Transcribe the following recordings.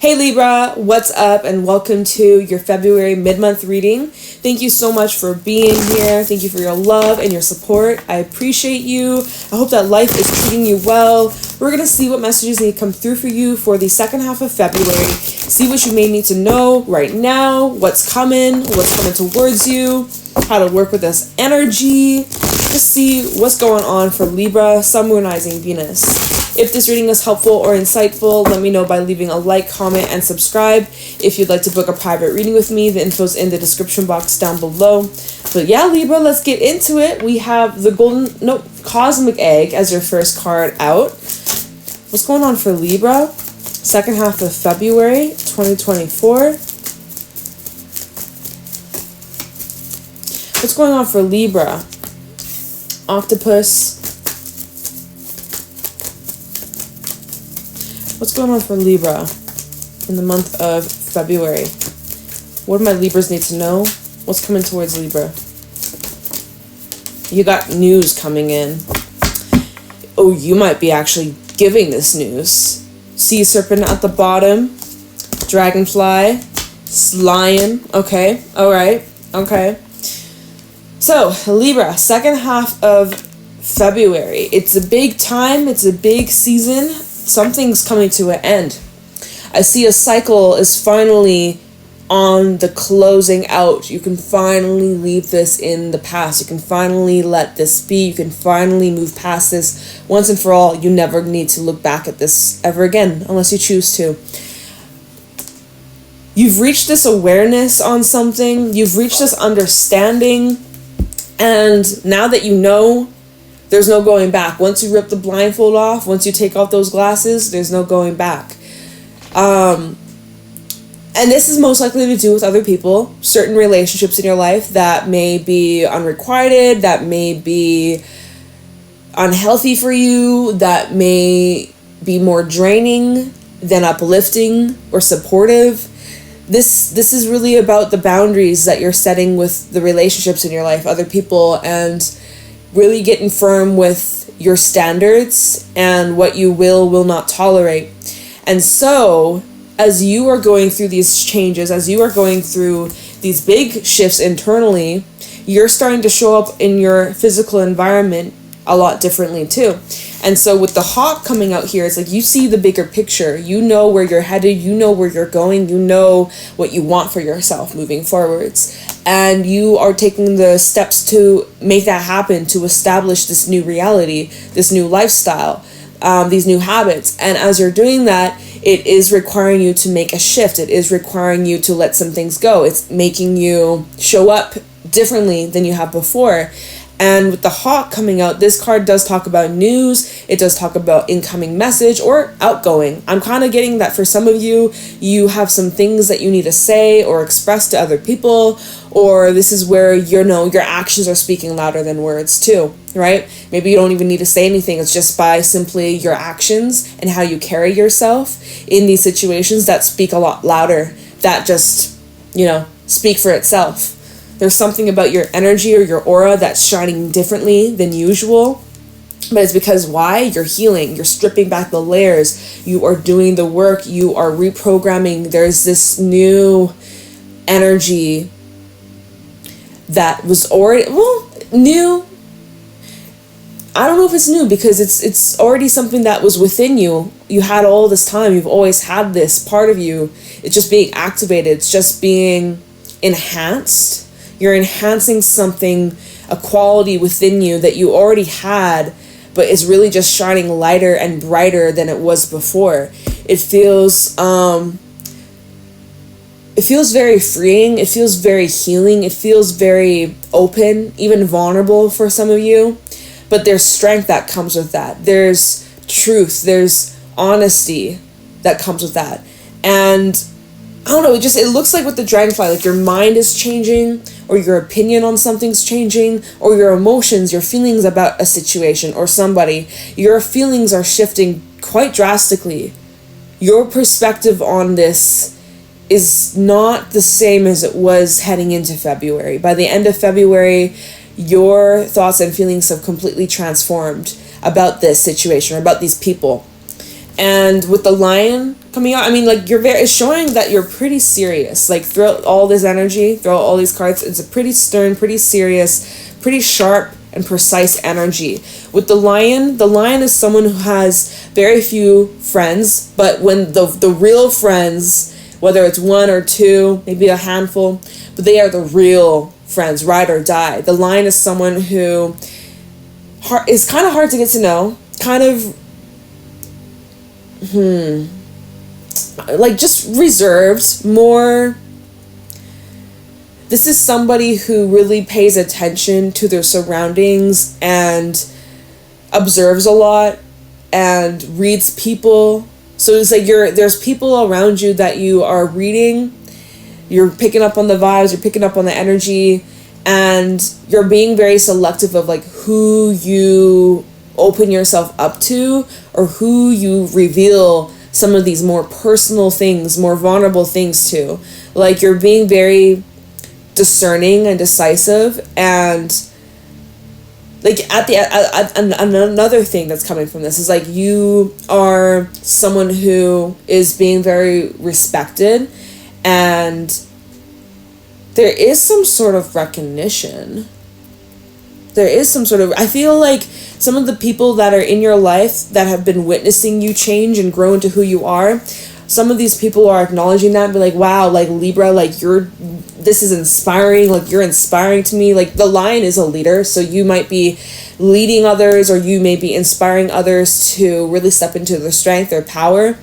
Hey Libra, what's up, and welcome to your February mid-month reading. Thank you so much for being here. Thank you for your love and your support. I appreciate you. I hope that life is treating you well. We're going to see what messages need to come through for you for the second half of February. See what you may need to know right now, what's coming towards you, how to work with this energy. Just see what's going on for Libra, Sun, Moon, Rising, Venus. If this reading is helpful or insightful, let me know by leaving a like, comment, and subscribe. If you'd like to book a private reading with me, the info's in the description box down below. But yeah, Libra, let's get into it. We have the Cosmic Egg as your first card out. What's going on for Libra? Second half of February 2024. What's going on for Libra? Octopus. What's going on for Libra in the month of February? What do my Libras need to know? What's coming towards Libra? You got news coming in. Oh, you might be actually giving this news. Sea serpent at the bottom. Dragonfly. Lion. Okay. Alright. Okay. So, Libra, second half of February. It's a big time. It's a big season. Something's coming to an end. I see a cycle is finally on the closing out. You can finally leave this in the past. You can finally let this be. You can finally move past this once and for all. You never need to look back at this ever again unless you choose to. You've reached this awareness on something. You've reached this understanding. And now that you know, there's no going back. Once you rip the blindfold off, once you take off those glasses, there's no going back. And this is most likely to do with other people, certain relationships in your life that may be unrequited, that may be unhealthy for you, that may be more draining than uplifting or supportive. This is really about the boundaries that you're setting with the relationships in your life, other people, and really getting firm with your standards and what you will not tolerate. And so, as you are going through these changes, as you are going through these big shifts internally, you're starting to show up in your physical environment a lot differently too. And so with the hawk coming out here, it's like you see the bigger picture. You know where you're headed. You know where you're going. You know what you want for yourself moving forwards. And you are taking the steps to make that happen, to establish this new reality, this new lifestyle, these new habits. And as you're doing that, it is requiring you to make a shift. It is requiring you to let some things go. It's making you show up differently than you have before. And with the hawk coming out, this card does talk about news. It does talk about incoming message or outgoing. I'm kind of getting that for some of you, you have some things that you need to say or express to other people, or this is where your actions are speaking louder than words too, right? Maybe you don't even need to say anything. It's just by simply your actions and how you carry yourself in these situations that speak a lot louder, that just, speak for itself. There's something about your energy or your aura that's shining differently than usual. But it's because why? You're healing. You're stripping back the layers. You are doing the work. You are reprogramming. There's this new energy that was already, new. I don't know if it's new because it's already something that was within you. You had all this time. You've always had this part of you. It's just being activated. It's just being enhanced. You're enhancing something, a quality within you that you already had, but is really just shining lighter and brighter than it was before. It feels very freeing. It feels very healing. It feels very open, even vulnerable for some of you. But there's strength that comes with that. There's truth. There's honesty that comes with that. And I don't know, it looks like with the dragonfly, like your mind is changing, or your opinion on something's changing, or your emotions, your feelings about a situation or somebody, your feelings are shifting quite drastically. Your perspective on this is not the same as it was heading into February. By the end of February, your thoughts and feelings have completely transformed about this situation or about these people. And with the Lion coming out, I mean, like, it's showing that you're pretty serious. Like, throughout all this energy, throughout all these cards, it's a pretty stern, pretty serious, pretty sharp and precise energy. With the Lion is someone who has very few friends, but when the real friends, whether it's one or two, maybe a handful, but they are the real friends, ride or die. The Lion is someone who is kind of hard to get to know, kind of like just reserved, more. This is somebody who really pays attention to their surroundings and observes a lot and reads people. So it's like there's people around you that you are reading, you're picking up on the vibes, you're picking up on the energy, and you're being very selective of like who you open yourself up to or who you reveal some of these more personal things, more vulnerable things to. Like, you're being very discerning and decisive, and like another thing that's coming from this is like you are someone who is being very respected, and there is some sort of recognition. There is some sort of, I feel like some of the people that are in your life that have been witnessing you change and grow into who you are, some of these people are acknowledging that and be like, wow, like, Libra, like, this is inspiring, like, you're inspiring to me. Like, the Lion is a leader, so you might be leading others, or you may be inspiring others to really step into their strength, their power.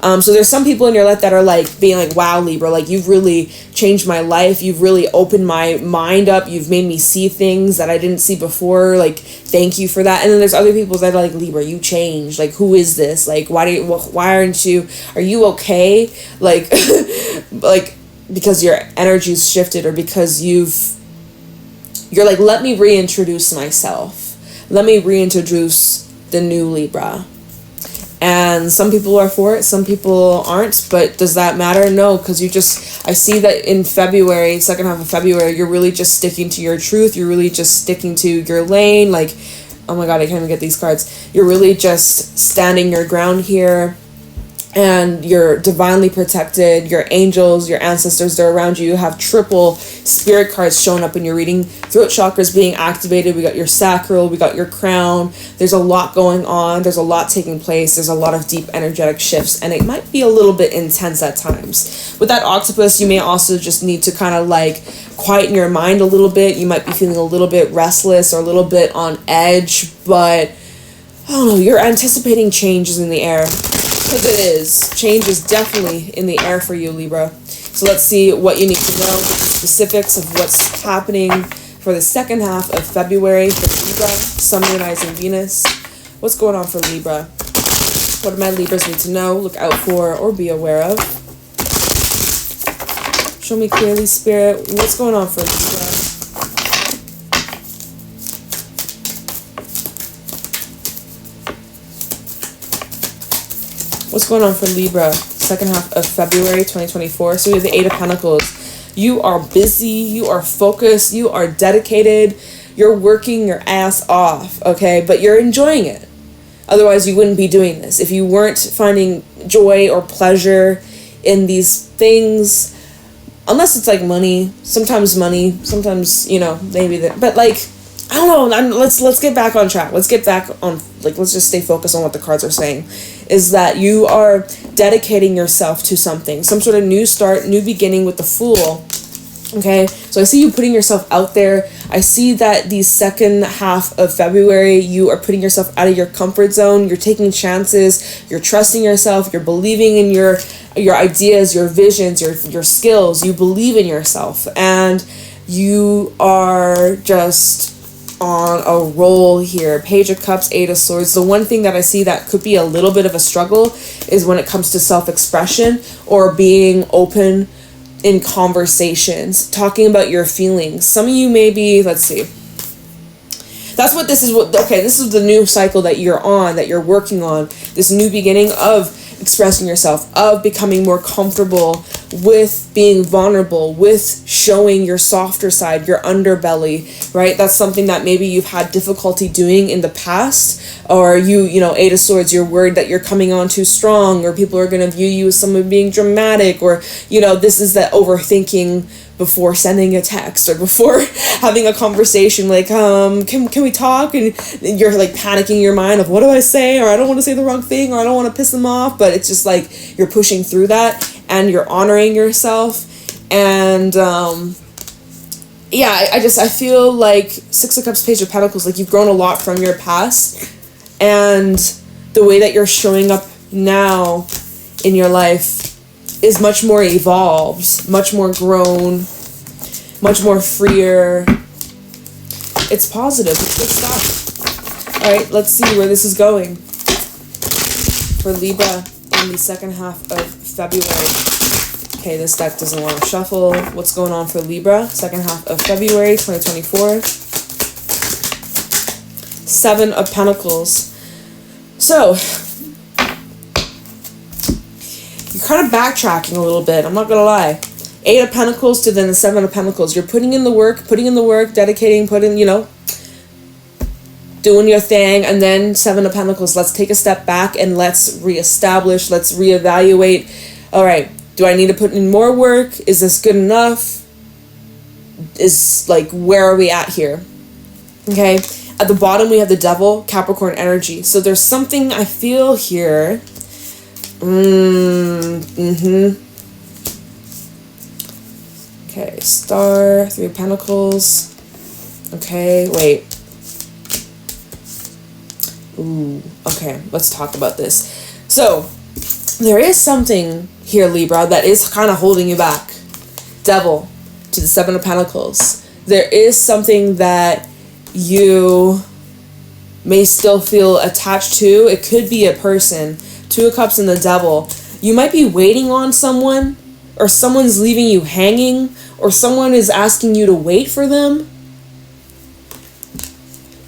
So there's some people in your life that are like being like, wow, Libra, like, you've really changed my life, you've really opened my mind up, you've made me see things that I didn't see before, like, thank you for that. And then there's other people that are like, Libra, you changed, like, who is this, like, why aren't you, are you okay, like like, because your energy's shifted, or because you're like, let me reintroduce myself, let me reintroduce the new Libra. And some people are for it, some people aren't, but does that matter? No, because I see that in February, second half of February, you're really just sticking to your truth, you're really just sticking to your lane, like, oh my god, I can't even get these cards. You're really just standing your ground here, and you're divinely protected. Your angels, your ancestors, they're around you. You have triple spirit cards showing up in your reading. Throat chakras being activated. We got your sacral, we got your crown. There's a lot going on. There's a lot taking place. There's a lot of deep energetic shifts, and it might be a little bit intense at times. With that octopus, you may also just need to kind of like quieten your mind a little bit. You might be feeling a little bit restless or a little bit on edge, but I don't know, you're anticipating changes in the air. Because it is. Change is definitely in the air for you, Libra. So let's see what you need to know, the specifics of what's happening for the second half of February for Libra, Sun, Moon, Rising, Venus. What's going on for Libra? What do my Libras need to know, look out for, or be aware of? Show me clearly, Spirit. What's going on for Libra? What's going on for Libra, second half of February 2024? So we have the Eight of Pentacles. You are busy, you are focused, you are dedicated, you're working your ass off, okay? But you're enjoying it. Otherwise, you wouldn't be doing this. If you weren't finding joy or pleasure in these things, unless it's like money, sometimes, you know, maybe that, but like, I don't know, let's get back on track. Let's get back on, like, let's just stay focused on what the cards are saying. Is that you are dedicating yourself to something, some sort of new start, new beginning with the Fool. Okay, so I see you putting yourself out there. I see that the second half of February, you are putting yourself out of your comfort zone. You're taking chances. You're trusting yourself. You're believing in your ideas, your visions, your skills. You believe in yourself, and you are just on a roll here. Page of Cups, Eight of Swords. The one thing that I see that could be a little bit of a struggle is when it comes to self-expression or being open in conversations, talking about your feelings. Some of you may be, let's see. That's what this is. Okay, this is the new cycle that you're on, that you're working on. This new beginning of expressing yourself, of becoming more comfortable with being vulnerable, with showing your softer side, your underbelly, right? That's something that maybe you've had difficulty doing in the past, or you know, Eight of Swords, you're worried that you're coming on too strong, or people are going to view you as someone being dramatic, or, you know, this is that overthinking before sending a text or before having a conversation, like, can we talk? And you're like panicking in your mind of, what do I say? Or I don't want to say the wrong thing, or I don't want to piss them off. But it's just like you're pushing through that and you're honoring yourself. And yeah, I feel like Six of Cups, Page of Pentacles, like you've grown a lot from your past, and the way that you're showing up now in your life is much more evolved, much more grown, much more freer. It's positive. It's good stuff. All right, let's see where this is going for Libra in the second half of February. Okay, this deck doesn't want to shuffle. What's going on for Libra, second half of February 2024? Seven of Pentacles. So, you're kind of backtracking a little bit, I'm not gonna lie. Eight of Pentacles to then the Seven of Pentacles. You're putting in the work, dedicating, you know, doing your thing, and then Seven of Pentacles. Let's take a step back and let's reestablish, let's reevaluate. All right, do I need to put in more work? Is this good enough? Is, like, where are we at here? Okay, at the bottom we have the Devil, Capricorn energy. So there's something I feel here. Okay, Star, Three of Pentacles. Okay, wait. Ooh, okay, let's talk about this. So, there is something here, Libra, that is kind of holding you back. Devil to the Seven of Pentacles. There is something that you may still feel attached to. It could be a person. Two of Cups and the Devil. You might be waiting on someone, or someone's leaving you hanging, or someone is asking you to wait for them,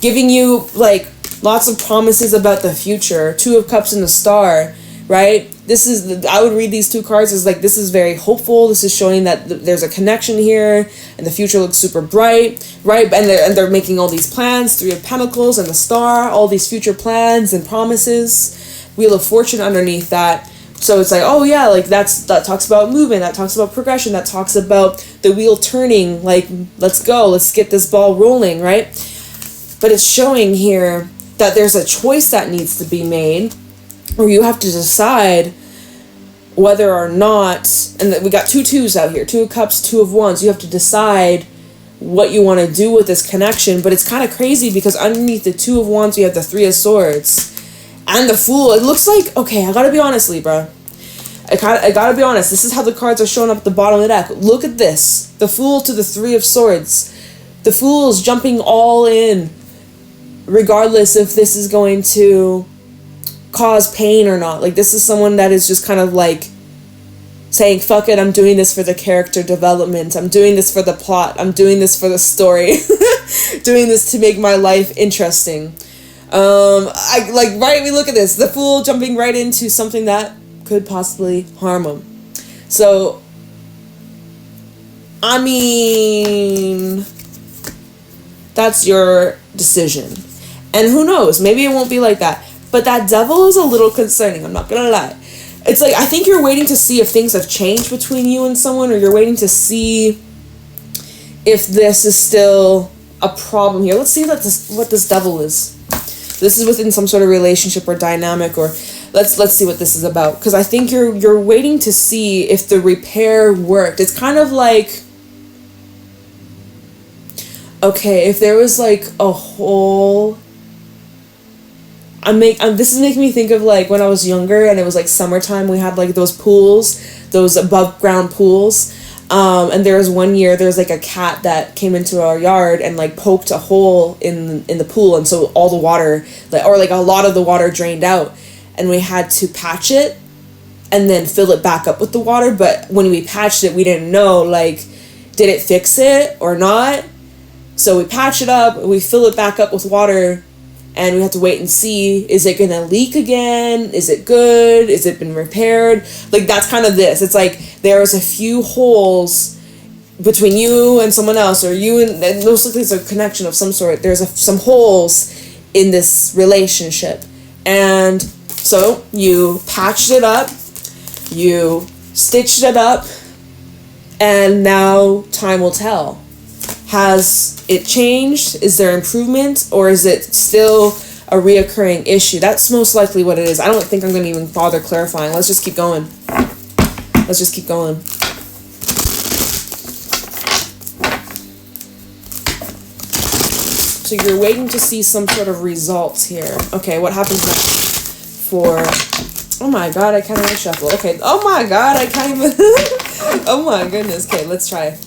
giving you like lots of promises about the future. Two of Cups and the Star, right? This is, I would read these two cards as like, this is very hopeful. This is showing that there's a connection here and the future looks super bright, right? And they're making all these plans. Three of Pentacles and the Star, all these future plans and promises. Wheel of Fortune underneath that. So it's like, oh yeah, like that talks about movement, that talks about progression, that talks about the wheel turning, like, let's go, let's get this ball rolling, right? But it's showing here that there's a choice that needs to be made, or you have to decide whether or not, and we got two twos out here, Two of Cups, Two of Wands. You have to decide what you want to do with this connection. But it's kind of crazy because underneath the Two of Wands, you have the Three of Swords and the Fool. It looks like, okay, I gotta be honest, Libra. I gotta be honest. This is how the cards are showing up at the bottom of the deck. Look at this. The Fool to the Three of Swords. The Fool is jumping all in, regardless if this is going to cause pain or not. Like, this is someone that is just kind of like saying, fuck it, I'm doing this for the character development. I'm doing this for the plot. I'm doing this for the story. Doing this to make my life interesting. We look at this. The Fool jumping right into something that could possibly harm him. So, I mean, that's your decision. And who knows, maybe it won't be like that. But that Devil is a little concerning, I'm not gonna lie. It's like, I think you're waiting to see if things have changed between you and someone, or you're waiting to see if this is still a problem here. Let's see what this Devil is. This is within some sort of relationship or dynamic, or let's see what this is about. Because I think you're waiting to see if the repair worked. It's kind of like, okay, if there was like a whole... this is making me think of like when I was younger and it was like summertime, we had like those pools, those above ground pools. And there was one year, there was like a cat that came into our yard and like poked a hole in the pool. And so all the water, or a lot of the water drained out, and we had to patch it and then fill it back up with the water. But when we patched it, we didn't know, like, did it fix it or not? So we patch it up, we fill it back up with water, and we have to wait and see, is it gonna leak again? Is it good? Is it been repaired? Like, that's kind of this. It's like there's a few holes between you and someone else, or you and most likely it's a connection of some sort. There's some holes in this relationship, and so you patched it up, you stitched it up, and now time will tell. Has it changed? Is there improvement? Or is it still a reoccurring issue? That's most likely what it is. I don't think I'm going to even bother clarifying. Let's just keep going. Let's just keep going. So you're waiting to see some sort of results here. Okay, what happens next for... Oh my god, I can't even shuffle. Okay, oh my god, I can't even... Oh my goodness. Okay, let's try.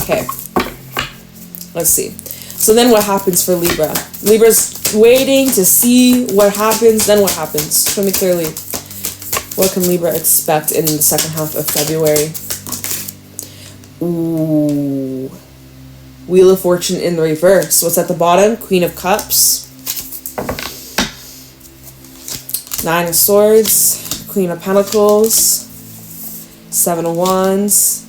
Okay, let's see. So then what happens for Libra? Libra's waiting to see what happens. Then what happens? Show me clearly. What can Libra expect in the second half of February? Ooh. Wheel of Fortune in the reverse. What's at the bottom? Queen of Cups. 9 of Swords. Queen of Pentacles. 7 of Wands.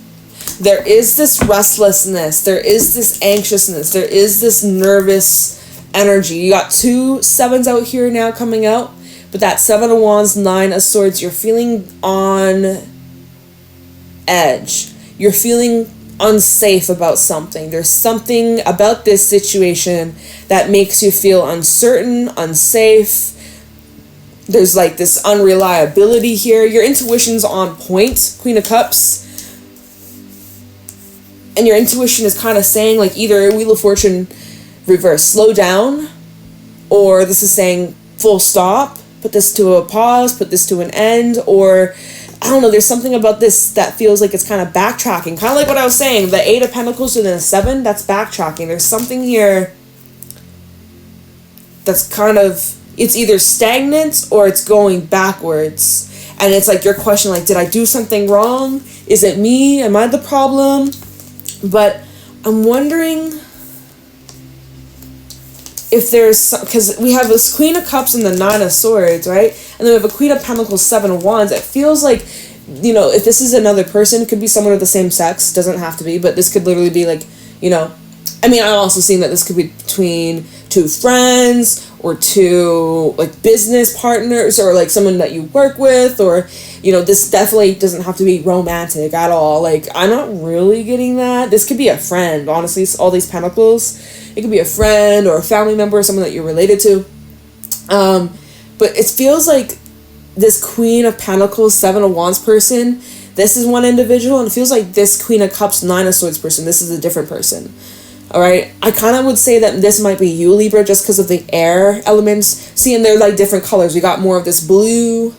There is this restlessness, there is this anxiousness, there is this nervous energy. You got 2 sevens out here now coming out, but that 7 of Wands, 9 of Swords, you're feeling on edge. You're feeling unsafe about something. There's something about this situation that makes you feel uncertain, unsafe. There's like this unreliability here. Your intuition's on point, Queen of Cups. And your intuition is kind of saying, like, either Wheel of Fortune reverse, slow down, or this is saying full stop, put this to a pause, put this to an end, or I don't know, there's something about this that feels like it's kind of backtracking. Kind of like what I was saying, the 8 of Pentacles to the 7, that's backtracking. There's something here that's kind of, it's either stagnant or it's going backwards. And it's like your question, like, did I do something wrong? Is it me? Am I the problem? But I'm wondering if there's, because we have this Queen of Cups and the 9 of Swords, right? And then we have a Queen of Pentacles, 7 of Wands. It feels like, you know, if this is another person, it could be someone of the same sex, doesn't have to be, but this could literally be like, you know, I mean, I'm also seeing that this could be between 2 friends or 2 like business partners or like someone that you work with, or, you know, this definitely doesn't have to be romantic at all. Like, I'm not really getting that. This could be a friend, honestly. All these pentacles, it could be a friend or a family member or someone that you're related to. But it feels like this Queen of Pentacles, 7 of Wands person, this is one individual, and it feels like this Queen of Cups, 9 of Swords person, this is a different person. All right, I kind of would say that this might be you, Libra, just because of the air elements. See, and they're like different colors. We got more of this blue,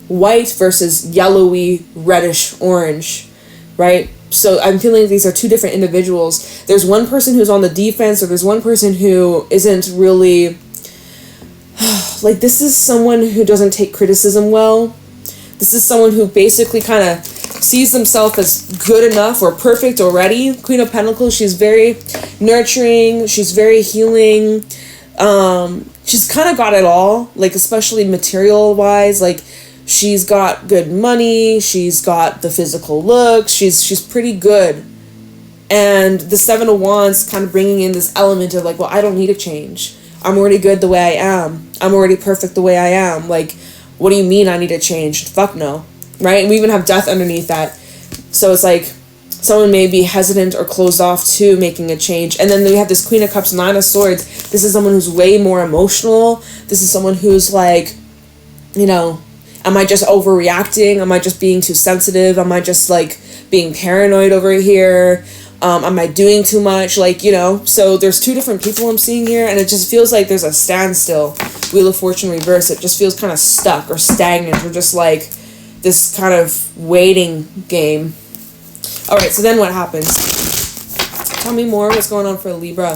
white versus yellowy, reddish, orange, right? So I'm feeling like these are 2 different individuals. There's one person who's on the defense, or there's one person who isn't really, like, this is someone who doesn't take criticism well. This is someone who basically kind of sees themselves as good enough or perfect already. Queen of Pentacles, she's very nurturing, she's very healing. She's kind of got it all, like, especially material wise. Like, she's got good money, she's got the physical looks, she's pretty good. And the 7 of Wands kind of bringing in this element of like, well, I don't need to change. I'm already good the way I am. I'm already perfect the way I am. Like, what do you mean I need to change? Fuck no. Right? And we even have death underneath that. So it's like someone may be hesitant or closed off to making a change. And then we have this Queen of Cups, 9 of Swords. This is someone who's way more emotional. This is someone who's like, you know, am I just overreacting? Am I just being too sensitive? Am I just like being paranoid over here? Am I doing too much? Like, you know, so there's 2 different people I'm seeing here, and it just feels like there's a standstill. Wheel of Fortune reverse. It just feels kind of stuck or stagnant, or just like this kind of waiting game. All right, so then what happens? Tell me more. What's going on for Libra?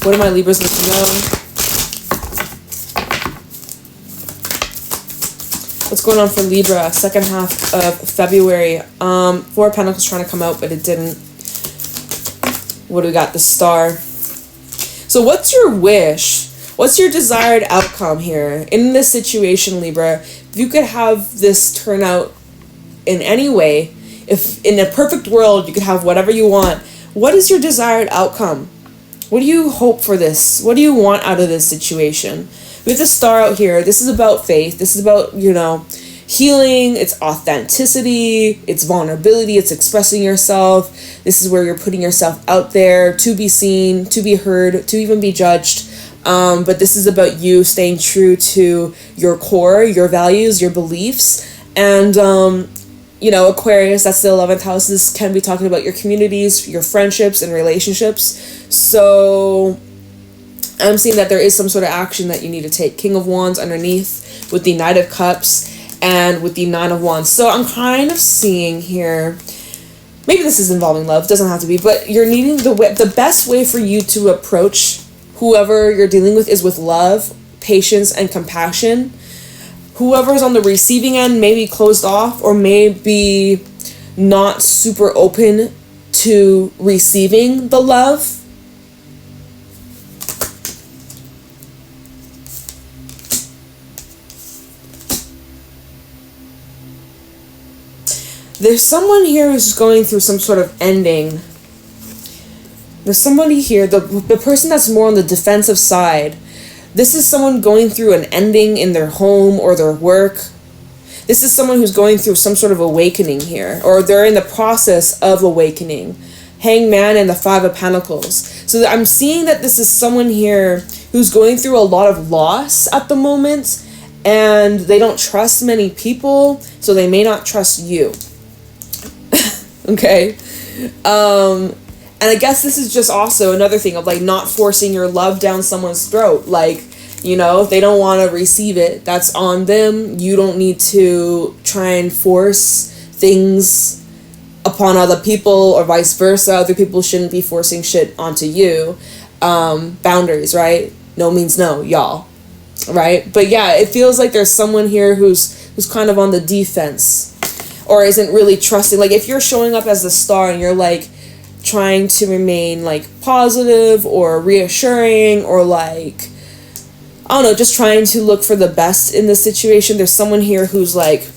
What are my Libras need to know? What's going on for Libra? Second half of February. 4 of Pentacles trying to come out, but it didn't. What do we got? The Star. So what's your wish? What's your desired outcome here in this situation, Libra? If you could have this turn out in any way, if in a perfect world you could have whatever you want, what is your desired outcome? What do you hope for this? What do you want out of this situation? We have the Star out here. This is about faith. This is about, you know, healing. It's authenticity. It's vulnerability. It's expressing yourself. This is where you're putting yourself out there to be seen, to be heard, to even be judged. But this is about you staying true to your core, your values, your beliefs. And, you know, Aquarius, that's the 11th house. This can be talking about your communities, your friendships and relationships. So I'm seeing that there is some sort of action that you need to take. King of Wands underneath with the Knight of Cups and with the 9 of Wands. So I'm kind of seeing here, maybe this is involving love, doesn't have to be, but you're needing the best way for you to approach whoever you're dealing with is with love, patience, and compassion. Whoever's on the receiving end may be closed off or may be not super open to receiving the love. There's someone here who's going through some sort of ending. There's somebody here, the person that's more on the defensive side. This is someone going through an ending in their home or their work. This is someone who's going through some sort of awakening here, or they're in the process of awakening. Hangman and the 5 of Pentacles. So I'm seeing that this is someone here who's going through a lot of loss at the moment, and they don't trust many people, so they may not trust you. Okay? And I guess this is just also another thing of like not forcing your love down someone's throat. Like, you know, if they don't want to receive it, that's on them. You don't need to try and force things upon other people or vice versa. Other people shouldn't be forcing shit onto you. Boundaries, right? No means no, y'all. Right? But yeah, it feels like there's someone here who's kind of on the defense or isn't really trusting. Like if you're showing up as the Star and you're like trying to remain like positive or reassuring or like, I don't know, just trying to look for the best in the situation, there's someone here who's like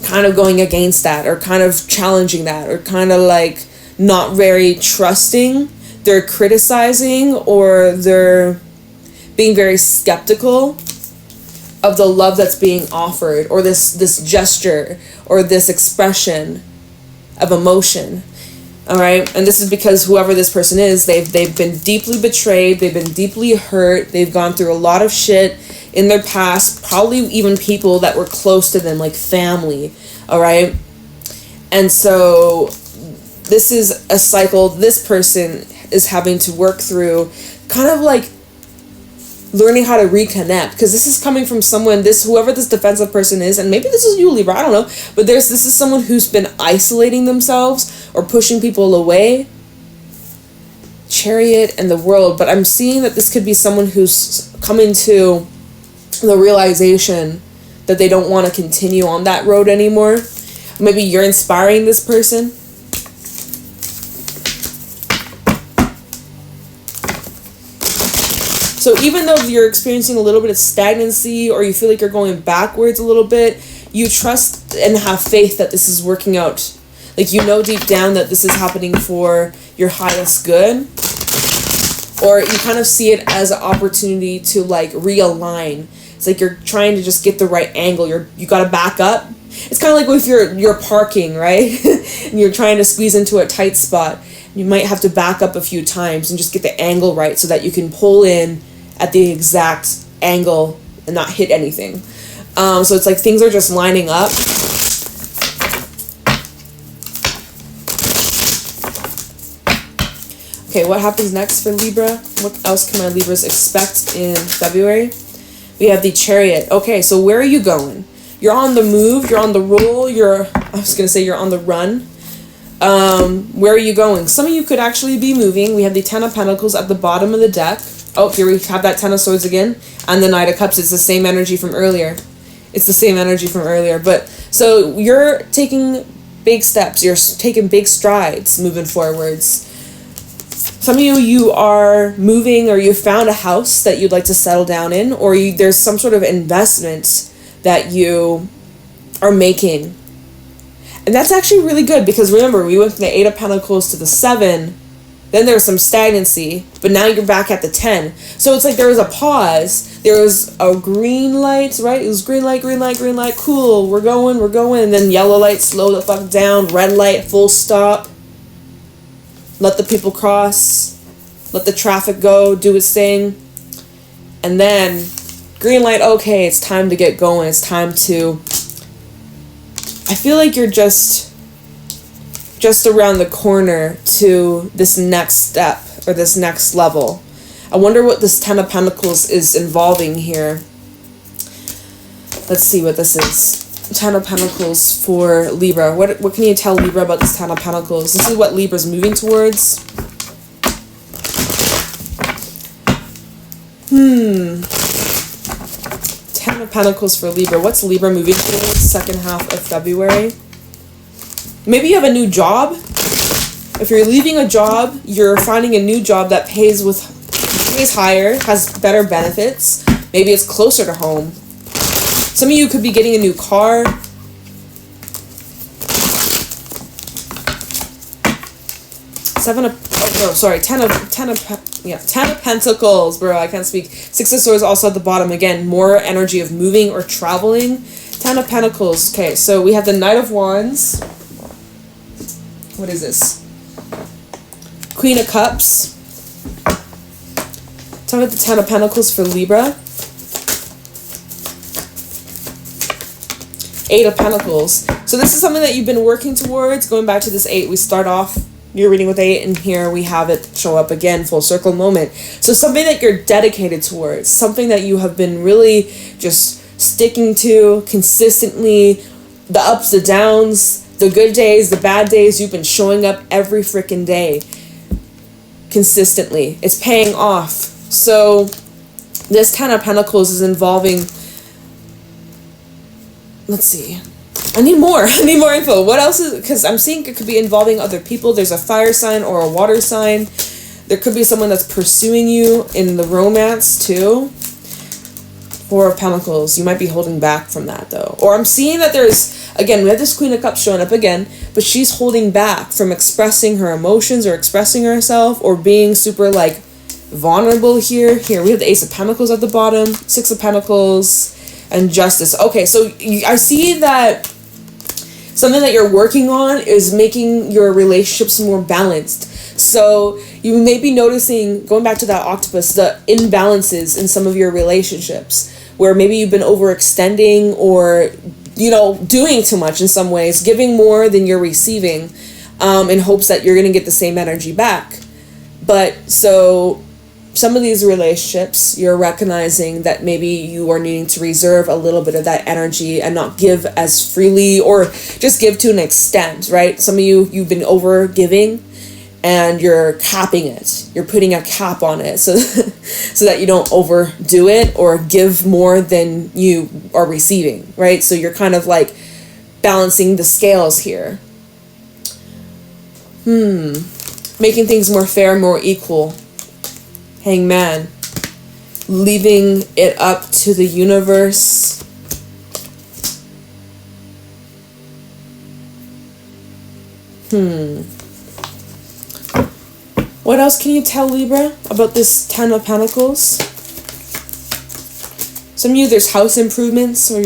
kind of going against that or kind of challenging that or kind of like not very trusting. They're criticizing or they're being very skeptical of the love that's being offered or this gesture or this expression of emotion. All right. And this is because whoever this person is, they've been deeply betrayed. They've been deeply hurt. They've gone through a lot of shit in their past, probably even people that were close to them, like family. All right. And so this is a cycle this person is having to work through, kind of like learning how to reconnect, because this is coming from someone, whoever this defensive person is, and maybe this is you, Libra, I don't know, but this is someone who's been isolating themselves or pushing people away. Chariot and the World, but I'm seeing that this could be someone who's coming to the realization that they don't want to continue on that road anymore. Maybe you're inspiring this person. So even though you're experiencing a little bit of stagnancy or you feel like you're going backwards a little bit, you trust and have faith that this is working out. Like, you know deep down that this is happening for your highest good. Or you kind of see it as an opportunity to like realign. It's like you're trying to just get the right angle. You got to back up. It's kind of like if you're parking, right? And you're trying to squeeze into a tight spot. You might have to back up a few times and just get the angle right so that you can pull in at the exact angle and not hit anything. So it's like things are just lining up. Okay, what happens next for Libra? What else can my Libras expect in February? We have the Chariot. Okay, so where are you going? You're on the move, you're on the roll, you're on the run. Where are you going? Some of you could actually be moving. We have the 10 of Pentacles at the bottom of the deck. Oh, here we have that 10 of Swords again. And the Knight of Cups. It's the same energy from earlier. But so you're taking big steps. You're taking big strides moving forwards. Some of you are moving, or you found a house that you'd like to settle down in, or there's some sort of investment that you are making. And that's actually really good, because remember, we went from the 8 of Pentacles to the 7, then there was some stagnancy, but now you're back at the 10. So it's like there was a pause, there was a green light, right? It was green light, green light, green light, cool, we're going, and then yellow light, slow the fuck down, red light, full stop. Let the people cross, let the traffic go, do its thing. And then green light, okay, it's time to get going, it's time to... I feel like you're just around the corner to this next step, or this next level. I wonder what this 10 of Pentacles is involving here. Let's see what this is. 10 of Pentacles for Libra. What can you tell Libra about this 10 of Pentacles? This is what Libra's moving towards. 10 of Pentacles for Libra. What's Libra moving towards? Second half of February. Maybe you have a new job. If you're leaving a job, you're finding a new job that pays higher, has better benefits. Maybe it's closer to home. Some of you could be getting a new car. 10 of Pentacles, bro, I can't speak. 6 of Swords also at the bottom. Again, more energy of moving or traveling. 10 of Pentacles. Okay, so we have the Knight of Wands. What is this? Queen of Cups. Tell me the 10 of Pentacles for Libra. 8 of Pentacles. So this is something that you've been working towards. Going back to this 8, we start off your reading with 8, and here we have it show up again, full circle moment. So something that you're dedicated towards, something that you have been really just sticking to consistently, the ups, the downs, the good days, the bad days, you've been showing up every freaking day consistently. It's paying off. So this 10 of Pentacles is involving... Let's see. I need more. I need more info. What else is... Because I'm seeing it could be involving other people. There's a fire sign or a water sign. There could be someone that's pursuing you in the romance too. 4 of Pentacles. You might be holding back from that though. Or I'm seeing that there's... Again, we have this Queen of Cups showing up again. But she's holding back from expressing her emotions or expressing herself or being super like vulnerable here. Here, we have the Ace of Pentacles at the bottom. 6 of Pentacles... and Justice. Okay, so I see that something that you're working on is making your relationships more balanced. So you may be noticing, going back to that octopus, the imbalances in some of your relationships, where maybe you've been overextending or, you know, doing too much in some ways, giving more than you're receiving, in hopes that you're going to get the same energy back. But so... some of these relationships, you're recognizing that maybe you are needing to reserve a little bit of that energy and not give as freely, or just give to an extent, right? Some of you've been over giving and you're capping it. You're putting a cap on it so, so that you don't overdo it or give more than you are receiving, right? So you're kind of like balancing the scales here. Making things more fair, more equal. Hangman, leaving it up to the universe. What else can you tell Libra about this 10 of Pentacles? Some of you, there's house improvements, or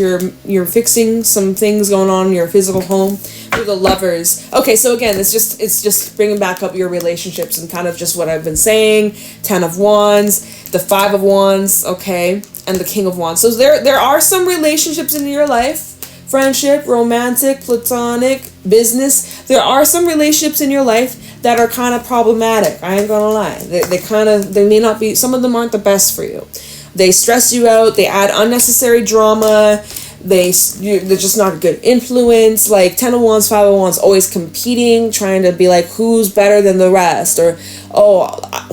you're fixing some things going on in your physical home. For the Lovers. Okay, so again, it's just bringing back up your relationships and kind of just what I've been saying. 10 of Wands, the 5 of Wands, okay, and the King of Wands. So there are some relationships in your life, friendship, romantic, platonic, business. There are some relationships in your life that are kind of problematic. I ain't gonna lie. They may not be. Some of them aren't the best for you. They stress you out. They add unnecessary drama. They're just not a good influence. Like 10 of Wands, 5 of Wands, always competing, trying to be like, who's better than the rest? Or, I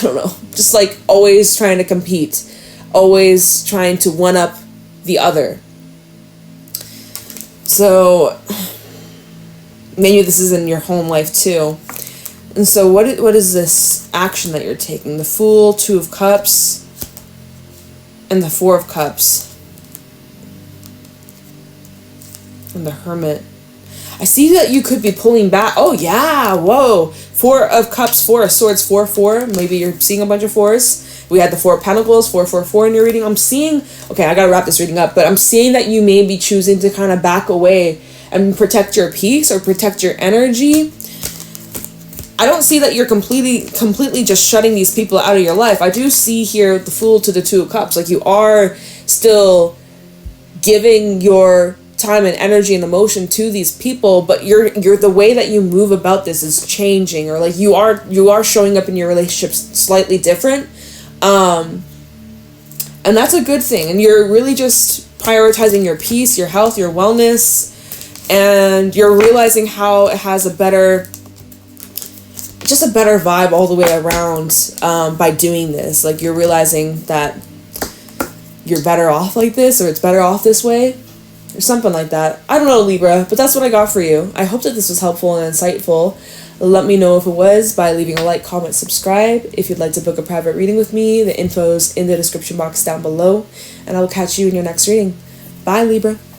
don't know. Just like always trying to compete. Always trying to one-up the other. So, maybe this is in your home life too. And so what is this action that you're taking? The Fool, Two of Cups, and the Four of Cups. And the Hermit. I see that you could be pulling back. Oh, yeah. Whoa. Four of Cups, Four of Swords, 4-4. Maybe you're seeing a bunch of fours. We had the Four of Pentacles, 4-4-4 in your reading. I'm seeing... Okay, I gotta wrap this reading up. But I'm seeing that you may be choosing to kind of back away and protect your peace or protect your energy. I don't see that you're completely just shutting these people out of your life. I do see here the Fool to the Two of Cups. Like, you are still giving your time and energy and emotion to these people, but you're the way that you move about this is changing, or like you are showing up in your relationships slightly different, and that's a good thing. And you're really just prioritizing your peace, your health, your wellness, and you're realizing how it has a better vibe all the way around by doing this. Like, you're realizing that you're better off like this, or it's better off this way, or something like that. I don't know, Libra, but that's what I got for you. I hope that this was helpful and insightful. Let me know if it was by leaving a like, comment, subscribe. If you'd like to book a private reading with me, the info's in the description box down below, and I will catch you in your next reading. Bye, Libra.